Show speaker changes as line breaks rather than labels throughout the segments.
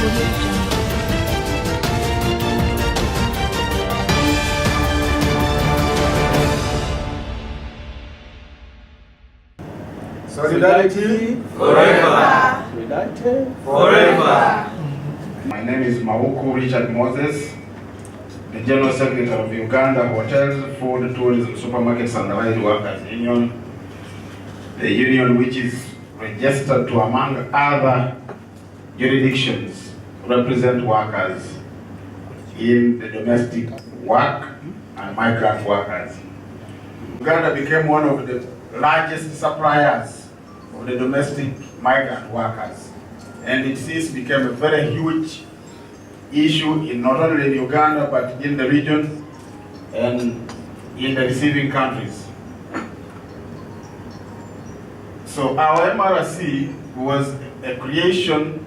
Solidarity forever. Solidarity forever. My name is Mauku Richard Moses, the General Secretary of Uganda Hotels, Food, Tourism, Supermarkets and Allied Workers Union, the union which is registered to, among other jurisdictions, represent workers in the domestic work and migrant workers. Uganda became one of the largest suppliers of the domestic migrant workers, and it since became a very huge issue in not only in Uganda but in the region and in the receiving countries. So our MRC was a creation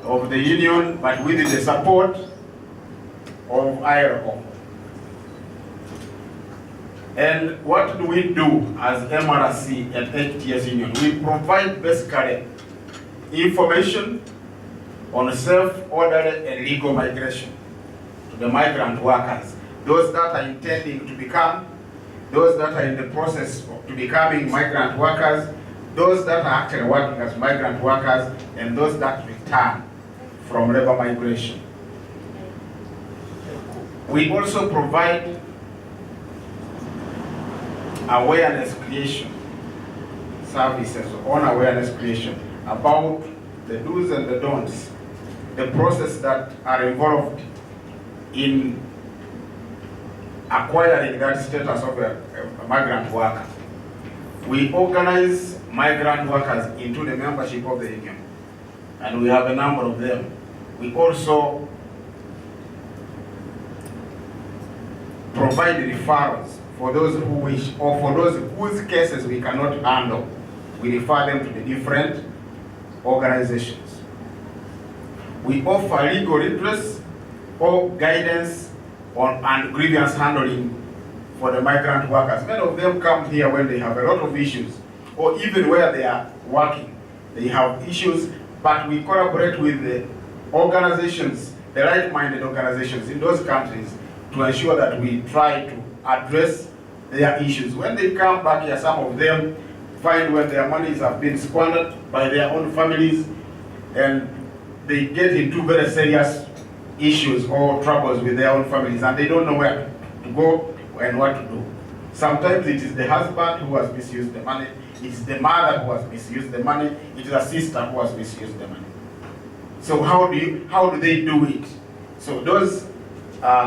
of the union, but with the support of ILO. And what do we do as MRC and HTS Union? We provide basically information on safe, orderly, and legal migration to the migrant workers, those that are intending to become, those that are in the process of to becoming migrant workers, those that are actually working as migrant workers, and those that return from labor migration. We also provide awareness creation services on awareness creation about the do's and the don'ts, the process that are involved in acquiring that status of a migrant worker. We organize migrant workers into the membership of the union, and we have a number of them. We also provide referrals for those who wish, or for those whose cases we cannot handle. We refer them to the different organizations. We offer legal redress or guidance on and grievance handling for the migrant workers. Many of them come here when they have a lot of issues, or even where they are working, they have issues, but we collaborate with the organizations, the right-minded organizations in those countries, to ensure that we try to address their issues. When they come back here, some of them find when their monies have been squandered by their own families, and they get into very serious issues or troubles with their own families, and they don't know where to go and what to do. Sometimes it is the husband who has misused the money, it is the mother who has misused the money, it is a sister who has misused the money. So how do they do it? So those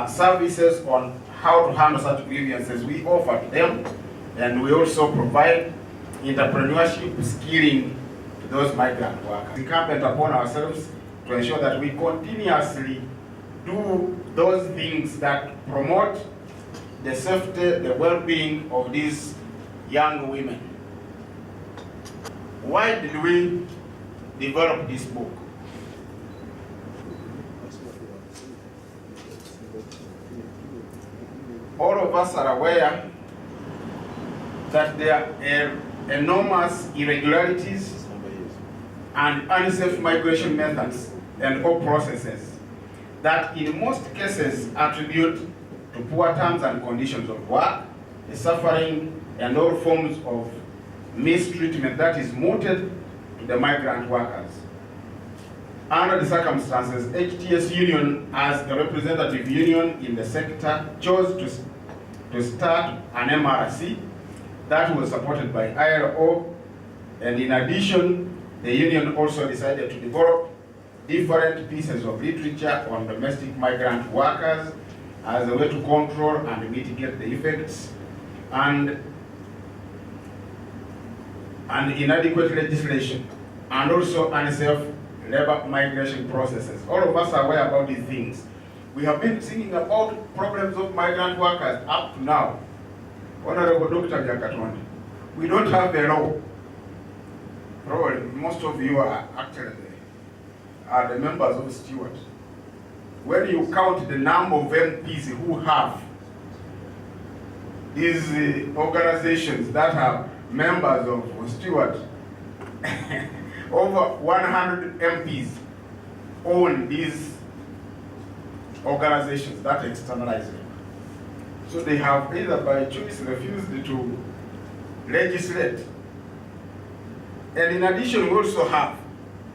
services on how to handle such grievances we offer to them, and we also provide entrepreneurship skilling to those migrant workers. We incumbent upon ourselves to ensure that we continuously do those things that promote the safety, the well-being of these young women. Why did we develop this book? All of us are aware that there are enormous irregularities and unsafe migration methods and or processes that in most cases attribute to poor terms and conditions of work, the suffering, and all forms of mistreatment that is mooted to the migrant workers. Under the circumstances, HTS Union, as a representative union in the sector, chose to start an MRC that was supported by ILO, and in addition, the union also decided to develop different pieces of literature on domestic migrant workers as a way to control and mitigate the effects and inadequate legislation, and also unsafe labor migration processes. All of us are aware about these things. We have been thinking about problems of migrant workers up to now. Honorable Dr. Jakatonde, we don't have a law. Probably most of you are actually the members of Stewart. When you count the number of MPs who have these organizations that are members of Stewart, over 100 MPs all these organizations that externalize labor. So they have either by choice refused to legislate. And in addition, we also have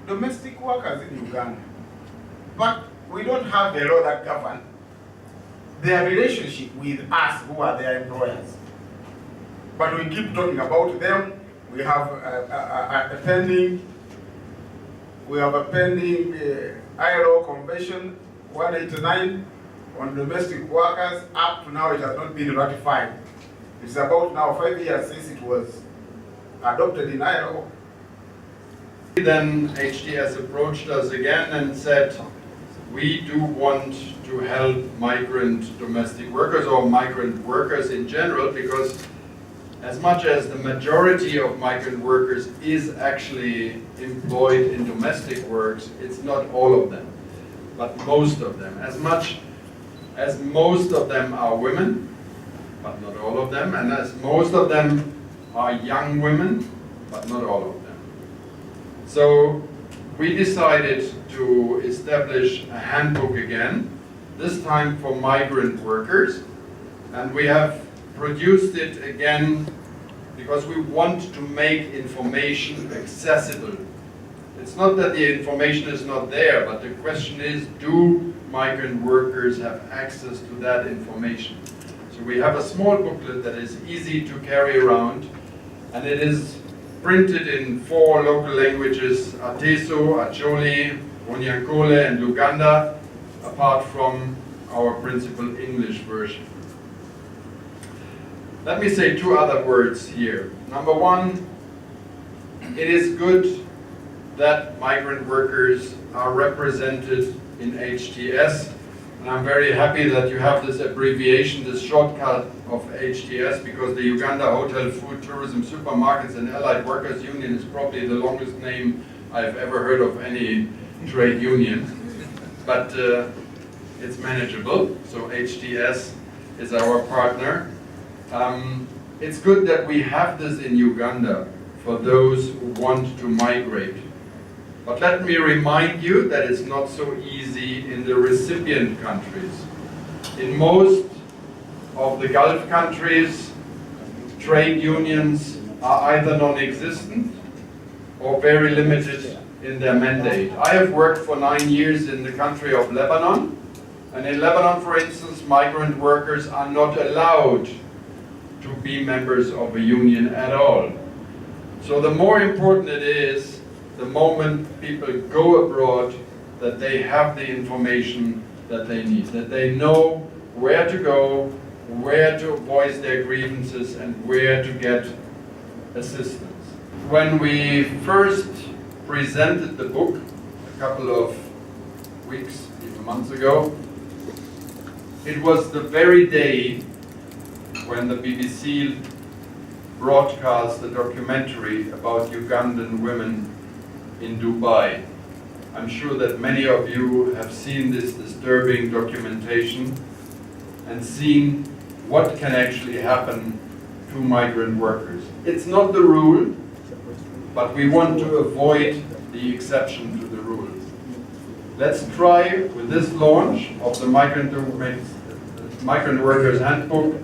domestic workers in Uganda. But we don't have a law that governs their relationship with us who are their employers. But we keep talking about them. We have a pending ILO Convention 189 on domestic workers. Up to now, it has not been ratified. It's about now 5 years since it was adopted in ILO.
Then HTS approached us again and said, we do want to help migrant domestic workers or migrant workers in general, because as much as the majority of migrant workers is actually employed in domestic works, it's not all of them, but most of them. As much as most of them are women, but not all of them, and as most of them are young women, but not all of them. So we decided to establish a handbook again, this time for migrant workers, and we have produced it again because we want to make information accessible. It's not that the information is not there, but the question is, do migrant workers have access to that information? So we have a small booklet that is easy to carry around, and it is printed in 4 local languages: Ateso, Acholi, Onyankole, and Luganda, apart from our principal English version. Let me say 2 other words here. Number 1, it is good that migrant workers are represented in HTS, and I'm very happy that you have this abbreviation, this shortcut of HTS, because the Uganda Hotel, Food, Tourism, Supermarkets and Allied Workers Union is probably the longest name I've ever heard of any trade union, but it's manageable, so HTS is our partner. It's good that we have this in Uganda for those who want to migrate. But let me remind you that it's not so easy in the recipient countries. In most of the Gulf countries, trade unions are either non-existent or very limited in their mandate. I have worked for 9 years in the country of Lebanon, and in Lebanon, for instance, migrant workers are not allowed to be members of a union at all. So the more important it is, the moment people go abroad, that they have the information that they need, that they know where to go, where to voice their grievances, and where to get assistance. When we first presented the book a couple of weeks, even months ago, it was the very day when the BBC broadcast a documentary about Ugandan women in Dubai. I'm sure that many of you have seen this disturbing documentation and seen what can actually happen to migrant workers. It's not the rule, but we want to avoid the exception to the rule. Let's try with this launch of the Migrant Workers Handbook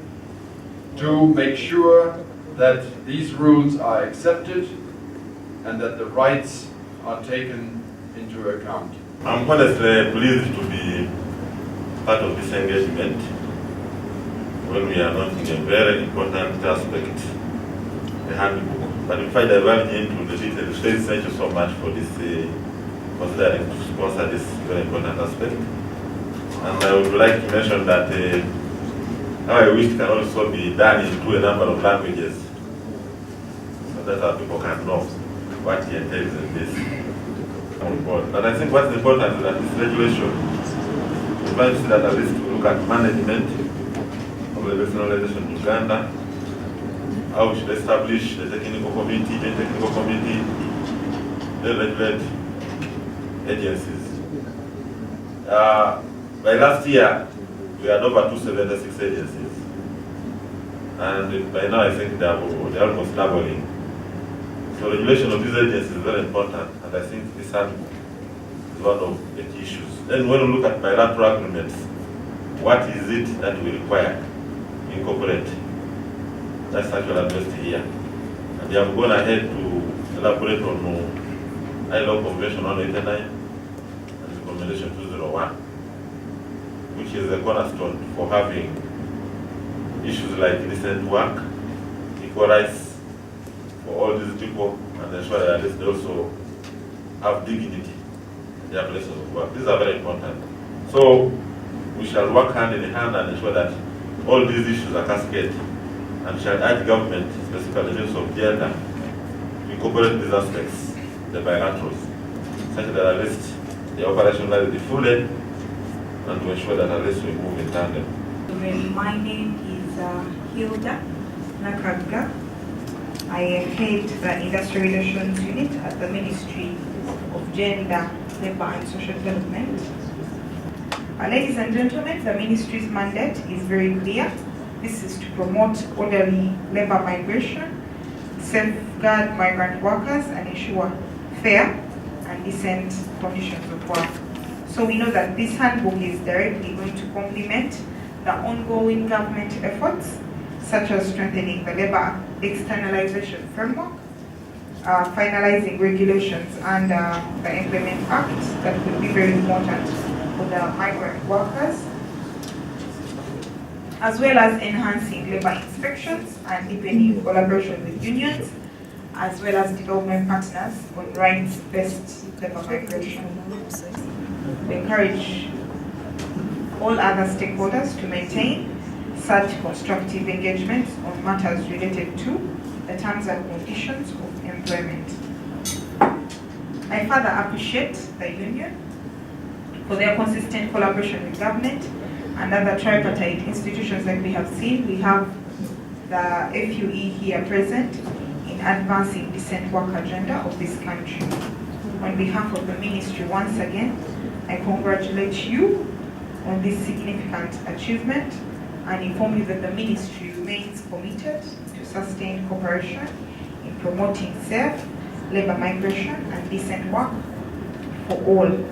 to make sure that these rules are accepted and that the rights are taken into account.
I'm honestly pleased to be part of this engagement when we are launching a very important aspect, the handbook. But if I diverge into the details, thank you so much for this considering to sponsor this very important aspect. And I would like to mention that how I wish can also be done into a number of languages so that our people can know what it entails in this. But I think what's important is that this regulation invites that at least to look at management of the regionalization in Uganda, how we should establish the technical committee, the relevant agencies. By last year, we had over 276 agencies. And by now I think they're almost doubling. So regulation of these agencies is very important, and I think this handbook one of the issues. Then when we look at bilateral agreements, what is it that we require to incorporate? That's actually addressed here. And we have gone ahead to elaborate on ILO Convention 189 and Recommendation 201, which is the cornerstone for having issues like decent work, equal rights for all these people, and ensure that they also have dignity in their places of work. These are very important. So we shall work hand in hand and ensure that all these issues are cascaded, and shall urge government, specifically the of gender, to incorporate these aspects, the bilaterals, such that at least they operationalize fully, and to ensure that at least we move in tandem.
My name is Hilda Nakagga. I head the Industrial Relations Unit at the Ministry of Gender, Labour and Social Development. Ladies and gentlemen, the Ministry's mandate is very clear. This is to promote orderly labour migration, safeguard migrant workers, and ensure fair and decent conditions of work. So we know that this handbook is directly going to complement the ongoing government efforts, such as strengthening the labour externalization framework, finalizing regulations and the Employment Act that will be very important for the migrant workers, as well as enhancing labour inspections and deepening collaboration with unions, as well as development partners on rights-based labour migration. We encourage all other stakeholders to maintain such constructive engagements on matters related to the terms and conditions of employment. I further appreciate the union for their consistent collaboration with government and other tripartite institutions that we have seen. We have the FUE here present in advancing decent work agenda of this country. On behalf of the ministry, once again, I congratulate you on this significant achievement and inform you that the ministry remains committed to sustained cooperation in promoting safe labour migration and decent work for all.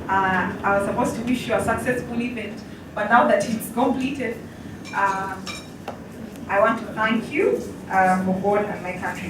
I was supposed to wish you a successful event, but now that it's completed, I want to thank you for God and my country.